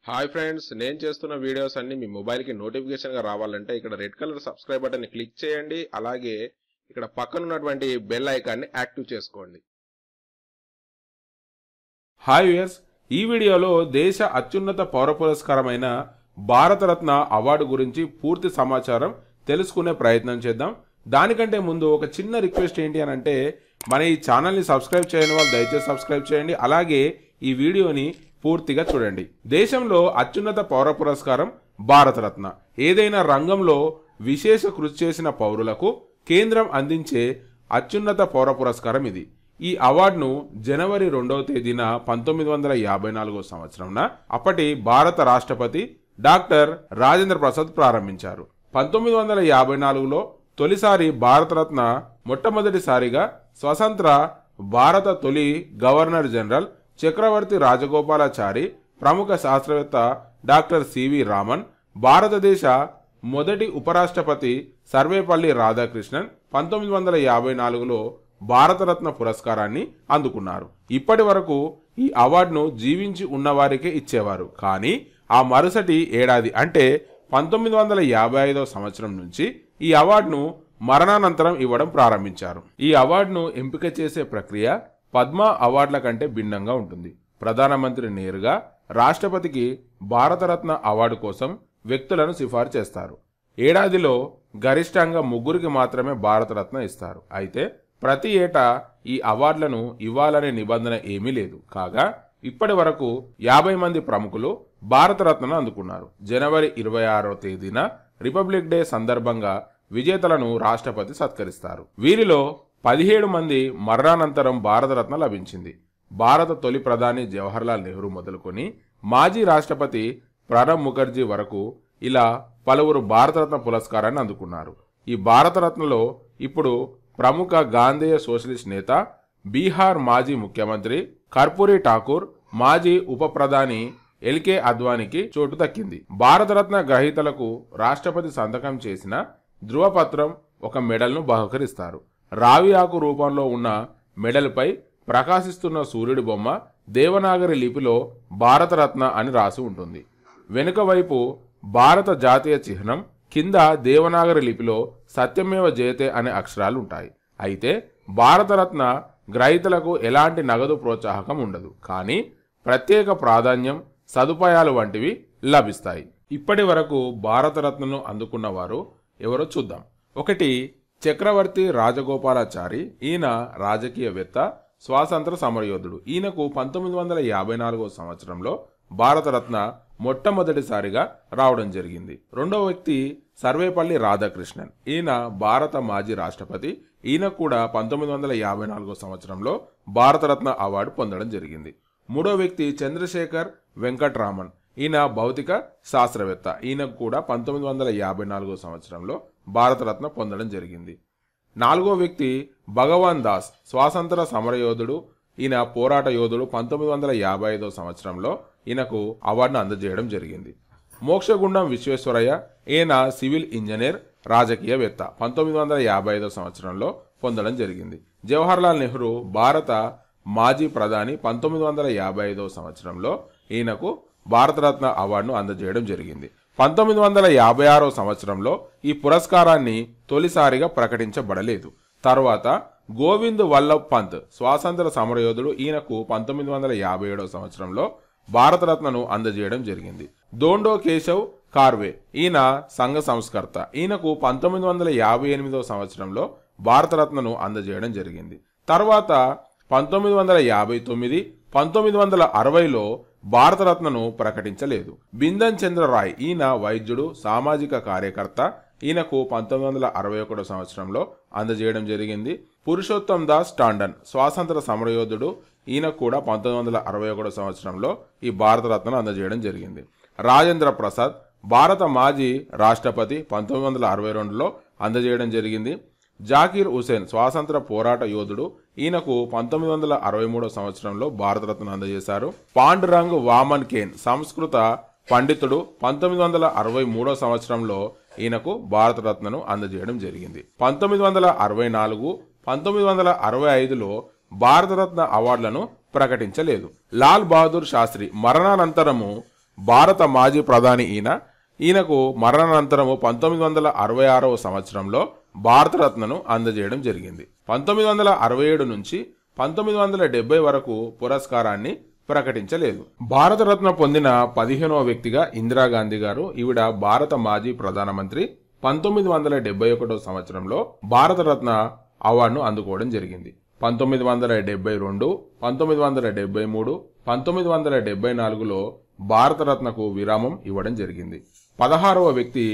Hi friends, నేను చేస్తున్న videos అన్ని మీ మొబైల్కి నోటిఫికేషన్గా రావాలంటే ఇక్కడ రెడ్ కలర్ సబ్స్క్రైబ్ బటన్ని క్లిక్ చేయండి. అలాగే ఇక్కడ పక్కన ఉన్నటువంటి బెల్ ఐకాన్ని యాక్టివ్ చేసుకోండి. హాయ్ వ్యూయర్స్, ఈ వీడియోలో దేశ అత్యున్నత పౌర పురస్కారమైన భారతరత్న అవార్డు గురించి పూర్తి సమాచారం తెలుసుకునే ప్రయత్నం చేద్దాం. దానికంటే ముందు ఒక చిన్న రిక్వెస్ట్ ఏంటి అని అంటే, మన ఈ ఛానల్ని సబ్స్క్రైబ్ చేయని వాళ్ళు దయచేసి సబ్స్క్రైబ్ చేయండి. అలాగే ఈ వీడియోని పూర్తిగా చూడండి. దేశంలో అత్యున్నత పౌర పురస్కారం భారతరత్న. ఏదైనా రంగంలో విశేష కృషి చేసిన పౌరులకు కేంద్రం అందించే అత్యున్నత పౌర పురస్కారం ఇది. ఈ అవార్డును జనవరి 2వ తేదీన 1954 సంవత్సరంన అప్పటి భారత రాష్ట్రపతి డాక్టర్ రాజేంద్ర ప్రసాద్ ప్రారంభించారు. 1954లో తొలిసారి భారతరత్న మొట్టమొదటిసారిగా స్వతంత్ర భారత తొలి గవర్నర్ జనరల్ చక్రవర్తి రాజగోపాలాచారి, ప్రముఖ శాస్త్రవేత్త డాక్టర్ సివి రామన్, భారతదేశ మొదటి ఉపరాష్ట్రపతి సర్వేపల్లి రాధాకృష్ణన్ 1954లో భారతరత్న పురస్కారాన్ని అందుకున్నారు. ఇప్పటి వరకు ఈ అవార్డును జీవించి ఉన్నవారికే ఇచ్చేవారు. కానీ ఆ మరుసటి ఏడాది అంటే 1955వ సంవత్సరం నుంచి ఈ అవార్డును మరణానంతరం ఇవ్వడం ప్రారంభించారు. ఈ అవార్డును ఎంపిక చేసే ప్రక్రియ పద్మ అవార్డుల కంటే భిన్నంగా ఉంటుంది. ప్రధానమంత్రి నేరుగా రాష్ట్రపతికి భారతరత్న అవార్డు కోసం వ్యక్తులను సిఫారు చేస్తారు. ఏడాదిలో గరిష్టంగా 3 మాత్రమే భారతరత్న ఇస్తారు. అయితే ప్రతి ఏటా ఈ అవార్డులను ఇవ్వాలనే నిబంధన ఏమీ లేదు. కాగా ఇప్పటి వరకు 50 మంది ప్రముఖులు భారతరత్నను అందుకున్నారు. జనవరి 26వ తేదీన రిపబ్లిక్ డే సందర్భంగా విజేతలను రాష్ట్రపతి సత్కరిస్తారు. వీరిలో 17 మంది మరణానంతరం భారతరత్న లభించింది. భారత తొలి ప్రధాని జవహర్లాల్ నెహ్రూ మొదలుకొని మాజీ రాష్ట్రపతి ప్రణబ్ ముఖర్జీ వరకు ఇలా పలువురు భారతరత్న పురస్కారాన్ని అందుకున్నారు. ఈ భారతరత్నలో ఇప్పుడు ప్రముఖ గాంధేయ సోషలిస్ట్ నేత, బీహార్ మాజీ ముఖ్యమంత్రి కర్పూరి ఠాకూర్, మాజీ ఉప ప్రధాని ఎల్కే అద్వానీకి చోటు దక్కింది. భారతరత్న గ్రహీతలకు రాష్ట్రపతి సంతకం చేసిన ధృవపత్రం, ఒక మెడల్ను బహుకరిస్తారు. రావి ఆకు రూపంలో ఉన్న మెడల్పై ప్రకాశిస్తున్న సూర్యుడి బొమ్మ దేవనాగరి లిపిలో భారతరత్న అని రాసి ఉంటుంది. వెనుక వైపు భారత జాతీయ చిహ్నం, కింద దేవనాగరి లిపిలో సత్యమేవ జయతే అనే అక్షరాలు ఉంటాయి. అయితే భారతరత్న గ్రహీతలకు ఎలాంటి నగదు ప్రోత్సాహకం ఉండదు. కానీ ప్రత్యేక ప్రాధాన్యం, సదుపాయాలు వంటివి లభిస్తాయి. ఇప్పటి వరకు భారతరత్నను అందుకున్న వారు ఎవరో చూద్దాం. 1 చక్రవర్తి రాజగోపాలాచారి. ఈయన రాజకీయవేత్త, స్వాతంత్ర సమరయోధుడు. ఈయనకు 1954వ సంవత్సరంలో భారతరత్న మొట్టమొదటిసారిగా రావడం జరిగింది. 2వ వ్యక్తి సర్వేపల్లి రాధాకృష్ణన్. ఈయన భారత మాజీ రాష్ట్రపతి. ఈయన కూడా 1954వ సంవత్సరంలో భారతరత్న అవార్డు పొందడం జరిగింది. 3వ వ్యక్తి చంద్రశేఖర్ వెంకట్రామన్. ఈయన భౌతిక శాస్త్రవేత్త. ఈయనకు కూడా 1954వ సంవత్సరంలో భారతరత్న పొందడం జరిగింది. 4వ వ్యక్తి భగవాన్ దాస్, స్వాతంత్ర సమరయోధుడు. ఈయన పోరాట యోధుడు. 1955వ సంవత్సరంలో ఈయనకు అవార్డును అందజేయడం జరిగింది. మోక్షగుండం విశ్వేశ్వరయ్య. ఈయన సివిల్ ఇంజనీర్, రాజకీయవేత్త. 1955వ సంవత్సరంలో పొందడం జరిగింది. జవహర్లాల్ నెహ్రూ, భారత మాజీ ప్రధాని. 1955వ సంవత్సరంలో ఈయనకు భారతరత్న అవార్డును అందజేయడం జరిగింది. 1956వ సంవత్సరంలో ఈ పురస్కారాన్ని తొలిసారిగా ప్రకటించబడలేదు. తర్వాత గోవింద్ వల్లభ్ పంత్, స్వాతంత్ర సమరయోధుడు. ఈయనకు 1957వ సంవత్సరంలో భారతరత్నను అందజేయడం జరిగింది. దోండో కేశవ్ కార్వే. ఈయన సంఘ సంస్కర్త. ఈయనకు 1958వ సంవత్సరంలో భారతరత్నను అందజేయడం జరిగింది. తర్వాత 1959, 1960లో భారతరత్నను ప్రకటించలేదు. బిందన్ చంద్ర రాయ్. ఈయన వైద్యుడు, సామాజిక కార్యకర్త. ఈయనకు 1961 సంవత్సరంలో అందజేయడం జరిగింది. పురుషోత్తం దాస్ టాండన్, స్వాతంత్ర సమరయోధుడు. ఈయన కూడా 1961 సంవత్సరంలో ఈ భారతరత్నను అందజేయడం జరిగింది. రాజేంద్ర ప్రసాద్, భారత మాజీ రాష్ట్రపతి. 1962లో అందజేయడం జరిగింది. జాకీర్ హుసేన్, స్వాతంత్ర పోరాట యోధుడు. ఈయనకు 1963 సంవత్సరంలో భారతరత్న అందజేశారు. పాండురంగ్ వామన్ కేన్, సంస్కృత పండితుడు. 1963 సంవత్సరంలో ఈయనకు భారతరత్నను అందజేయడం జరిగింది. 1964, 1965లో భారతరత్న అవార్డులను ప్రకటించలేదు. లాల్ బహదూర్ శాస్త్రి మరణానంతరము భారత మాజీ ప్రధాని ఈయనకు మరణానంతరము 1966వ సంవత్సరంలో భారతరత్నను అందజేయడం జరిగింది. 1967 నుంచి 1970 వరకు పురస్కారాన్ని ప్రకటించలేదు. భారతరత్న పొందిన 15వ వ్యక్తిగా ఇందిరాగాంధీ గారు. ఈవిడ భారత మాజీ ప్రధానమంత్రి. 1971వ సంవత్సరంలో భారతరత్న అవార్డును అందుకోవడం జరిగింది. 1972, 1973, 1974లో భారతరత్నకు విరామం ఇవ్వడం జరిగింది. 16వ వ్యక్తి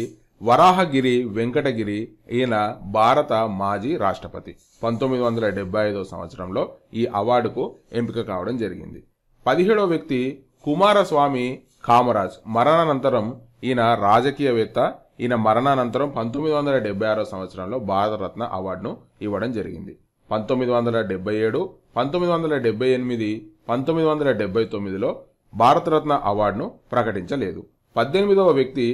వరాహగిరి వెంకటగిరి. ఈయన భారత మాజీ రాష్ట్రపతి. 1975వ సంవత్సరంలో ఈ అవార్డుకు ఎంపిక కావడం జరిగింది. 17వ వ్యక్తి కుమారస్వామి కామరాజ్. మరణానంతరం ఈయన రాజకీయవేత్త. ఈయన మరణానంతరం 1976వ సంవత్సరంలో భారతరత్న అవార్డును ఇవ్వడం జరిగింది. 1977, 1978, 1979లో భారతరత్న అవార్డును ప్రకటించలేదు. 18వ వ్యక్తి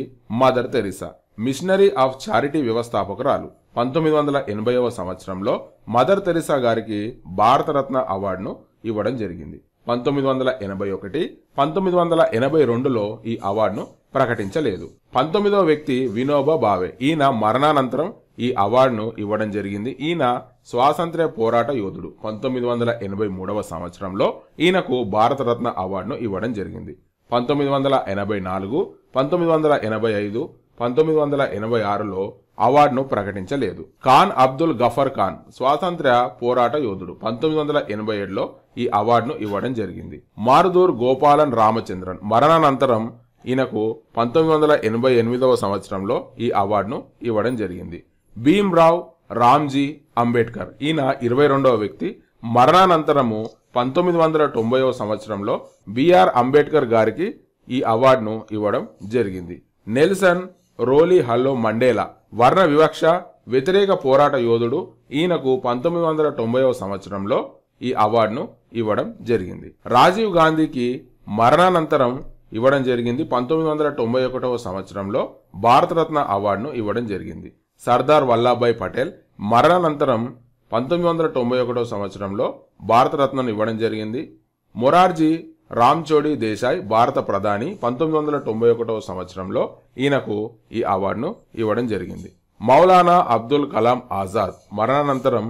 mother Teresa, missionary of charity వ్యవస్థాపకురాలు. 1980వ సంవత్సరంలో మదర్ తెరిసా గారికి భారతరత్న అవార్డును ఇవ్వడం జరిగింది. 1981, 1982లో ఈ అవార్డును ప్రకటించలేదు. 19వ వ్యక్తి వినోబా భావే. ఈయన మరణానంతరం ఈ అవార్డును ఇవ్వడం జరిగింది. ఈయన స్వాతంత్ర్య పోరాట యోధుడు. 1983వ సంవత్సరంలో ఈయనకు భారతరత్న అవార్డును ఇవ్వడం జరిగింది. 1984, 1985, 1986లో అవార్డును ప్రకటించలేదు. ఖాన్ అబ్దుల్ గఫర్ ఖాన్ స్వాతంత్ర్య పోరాట యోధుడు. 1987లో ఈ అవార్డును ఇవ్వడం జరిగింది. మారుదూర్ గోపాలన్ రామచంద్రన్ మరణానంతరం ఈయనకు 1988వ సంవత్సరంలో ఈ అవార్డును ఇవ్వడం జరిగింది. భీమ్రావ్ రామ్జీ అంబేద్కర్. ఈయన 22వ వ్యక్తి. మరణానంతరము 1990వ సంవత్సరంలో బిఆర్ అంబేద్కర్ గారికి ఈ అవార్డును ఇవ్వడం జరిగింది. నెల్సన్ రోలీ హల్లో మండేలా వర్ణ వివక్ష వ్యతిరేక పోరాట యోధుడు. ఈయనకు 1990వ సంవత్సరంలో ఈ అవార్డును ఇవ్వడం జరిగింది. రాజీవ్ గాంధీకి మరణానంతరం ఇవ్వడం జరిగింది. 1991వ సంవత్సరంలో భారతరత్న అవార్డును ఇవ్వడం జరిగింది. సర్దార్ వల్లభాయ్ పటేల్ మరణానంతరం 1991వ సంవత్సరంలో భారతరత్నను ఇవ్వడం జరిగింది. మొరార్జీ రామ్చోడి దేశాయ్ భారత ప్రధాని. 1991వ సంవత్సరంలో ఈయనకు ఈ అవార్డును ఇవ్వడం జరిగింది. మౌలానా అబ్దుల్ కలాం ఆజాద్ మరణానంతరం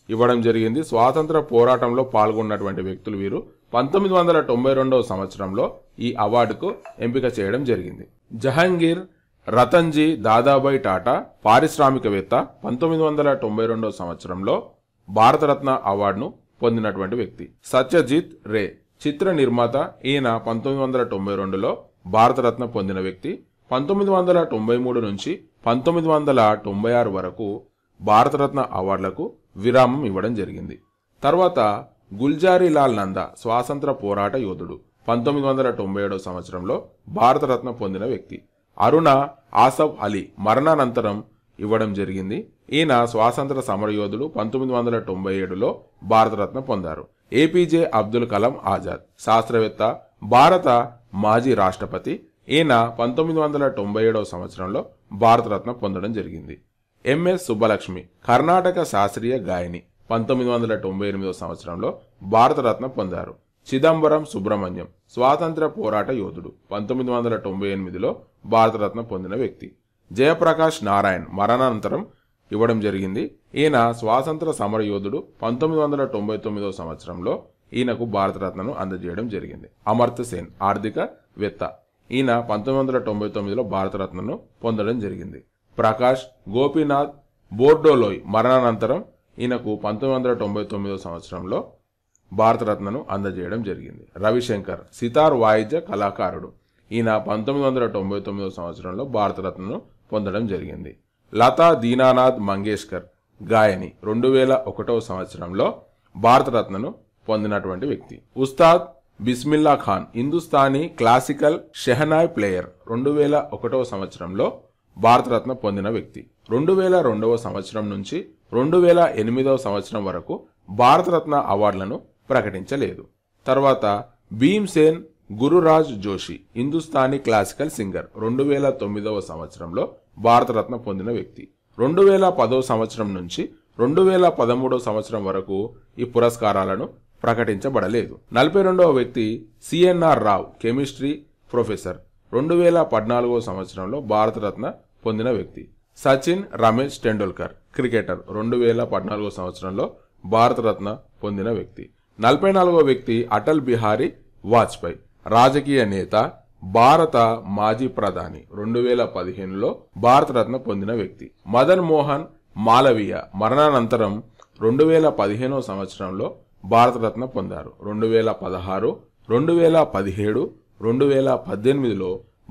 ఇవ్వడం జరిగింది. స్వాతంత్ర పోరాటంలో పాల్గొన్నటువంటి వ్యక్తులు వీరు. 1992వ సంవత్సరంలో ఈ అవార్డుకు ఎంపిక చేయడం జరిగింది. జహంగీర్ రతన్జీ దాదాబాయ్ టాటా పారిశ్రామికవేత్త. 1992వ సంవత్సరంలో భారతరత్న అవార్డును పొందినటువంటి వ్యక్తి. సత్యజిత్ రే చిత్ర నిర్మాత. ఈయన 1992లో భారతరత్న పొందిన వ్యక్తి. 1993 నుంచి 1996 వరకు భారతరత్న అవార్డులకు విరామం ఇవ్వడం జరిగింది. తర్వాత గుల్జారీలాల్ నందా స్వాతంత్ర పోరాట యోధుడు. 1997 సంవత్సరంలో భారతరత్న పొందిన వ్యక్తి. అరుణ ఆసఫ్ అలీ మరణానంతరం ఇవ్వడం జరిగింది. ఈయన స్వాతంత్ర సమరయోధుడు. 1997లో భారతరత్న పొందారు. ఏపీజే అబ్దుల్ కలాం ఆజాద్ శాస్త్రవేత్త, భారత మాజీ రాష్ట్రపతి. ఈయన 1997వ సంవత్సరంలో భారతరత్న పొందడం జరిగింది. ఎంఎస్ సుబ్బలక్ష్మి కర్ణాటక శాస్త్రీయ గాయని. 1998వ సంవత్సరంలో భారతరత్న పొందారు. చిదంబరం సుబ్రహ్మణ్యం స్వాతంత్ర పోరాట యోధుడు. 1998లో భారతరత్న పొందిన వ్యక్తి. జయప్రకాష్ నారాయణ్ మరణానంతరం ఇవ్వడం జరిగింది. ఈయన స్వాతంత్ర సమర యోధుడు. 1999వ సంవత్సరంలో ఈయనకు భారతరత్నను అందజేయడం జరిగింది. అమర్త్య సేన్ ఆర్థికవేత్త. ఈయన 1999లో భారతరత్నను పొందడం జరిగింది. ప్రకాష్ గోపీనాథ్ బోర్డోలోయ్ మరణానంతరం ఈయనకు 1999వ సంవత్సరంలో భారతరత్నను అందజేయడం జరిగింది. రవిశంకర్ సితార్ వాయిద్య కళాకారుడు. ఈయన 1999వ సంవత్సరంలో భారతరత్నను పొందడం జరిగింది. లతా దీనానాథ్ మంగేష్కర్ గాయని. 2001వ సంవత్సరంలో భారతరత్నను పొందినటువంటి వ్యక్తి. Ustad Bismillah Khan Hindustani classical shehnai player. 2001వ సంవత్సరంలో భారతరత్న పొందిన వ్యక్తి. 2002వ సంవత్సరం నుంచి 2008వ సంవత్సరం వరకు భారతరత్న అవార్డులను ప్రకటించలేదు. తర్వాత భీమ్సేన్ గురురాజ్ జోషి హిందుస్థానీ క్లాసికల్ సింగర్. 2009వ సంవత్సరంలో భారతరత్న పొందిన వ్యక్తి. 2010వ సంవత్సరం నుంచి 2013వ సంవత్సరం వరకు ఈ పురస్కారాలను ప్రకటించబడలేదు. 42వ వ్యక్తి సిఎన్ఆర్ రావ్ కెమిస్ట్రీ ప్రొఫెసర్. 2014 సంవత్సరంలో భారతరత్న పొందిన వ్యక్తి. సచిన్ రమేష్ టెండూల్కర్ క్రికెటర్ 2014 సంవత్సరంలో భారతరత్న పొందిన వ్యక్తి. 44వ వ్యక్తి అటల్ బిహారీ వాజ్పేయి రాజకీయ నేత, భారత మాజీ ప్రధాని 2015లో భారతరత్న పొందిన వ్యక్తి. మదన్ మోహన్ మాలవీయ మరణానంతరం 2015 సంవత్సరంలో భారతరత్న పొందారు. 2016, 2017, 2018లో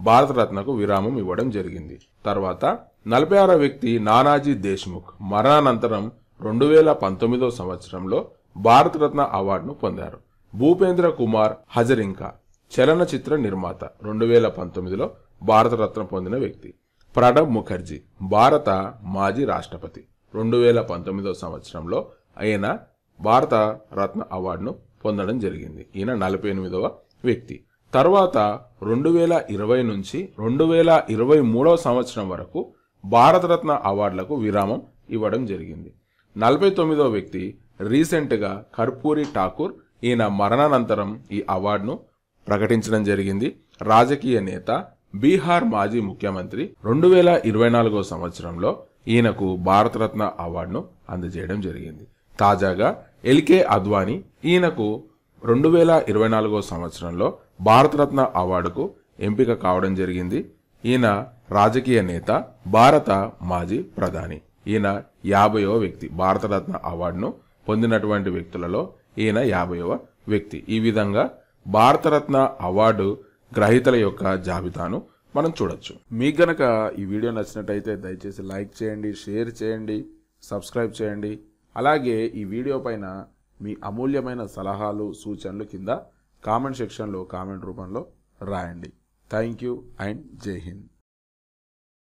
భారతరత్నకు విరామం ఇవ్వడం జరిగింది. తర్వాత 46వ వ్యక్తి నానాజీ దేశ్ముఖ్ మరణానంతరం 2019 సంవత్సరంలో భారతరత్న అవార్డును పొందారు. భూపేంద్ర కుమార్ హజరింకా చలనచిత్ర నిర్మాత 2019లో భారతరత్న పొందిన వ్యక్తి. ప్రణబ్ ముఖర్జీ భారత మాజీ రాష్ట్రపతి 2019 సంవత్సరంలో ఆయన భారత రత్న అవార్డును పొందడం జరిగింది. ఈయన 48వ వ్యక్తి. తర్వాత 2020 నుంచి 2023 సంవత్సరం వరకు భారతరత్న అవార్డులకు విరామం ఇవ్వడం జరిగింది. 49వ వ్యక్తి రీసెంట్గా కర్పూరి ఠాకూర్, ఈయన మరణానంతరం ఈ అవార్డును ప్రకటించడం జరిగింది. రాజకీయ నేత, బీహార్ మాజీ ముఖ్యమంత్రి. 2024 సంవత్సరంలో ఈయనకు భారతరత్న అవార్డును అందజేయడం జరిగింది. తాజాగా ఎల్కే అద్వానీ ఈయనకు 2024 సంవత్సరంలో భారతరత్న అవార్డుకు ఎంపిక కావడం జరిగింది. ఈయన రాజకీయ నేత, భారత మాజీ ప్రధాని. ఈయన 50వ వ్యక్తి. భారతరత్న అవార్డును పొందినటువంటి వ్యక్తులలో ఈయన 50వ వ్యక్తి. ఈ విధంగా భారతరత్న అవార్డు గ్రహీతల యొక్క జాబితాను మనం చూడొచ్చు. మీకు గనక ఈ వీడియో నచ్చినట్టయితే దయచేసి లైక్ చేయండి, షేర్ చేయండి, సబ్స్క్రైబ్ చేయండి. అలాగే ఈ వీడియో పైన మీ అమూల్యమైన సలహాలు, సూచనలు కింద కామెంట్ సెక్షన్లో కామెంట్ రూపంలో రాయండి. థ్యాంక్ యూ అండ్ జై హింద్.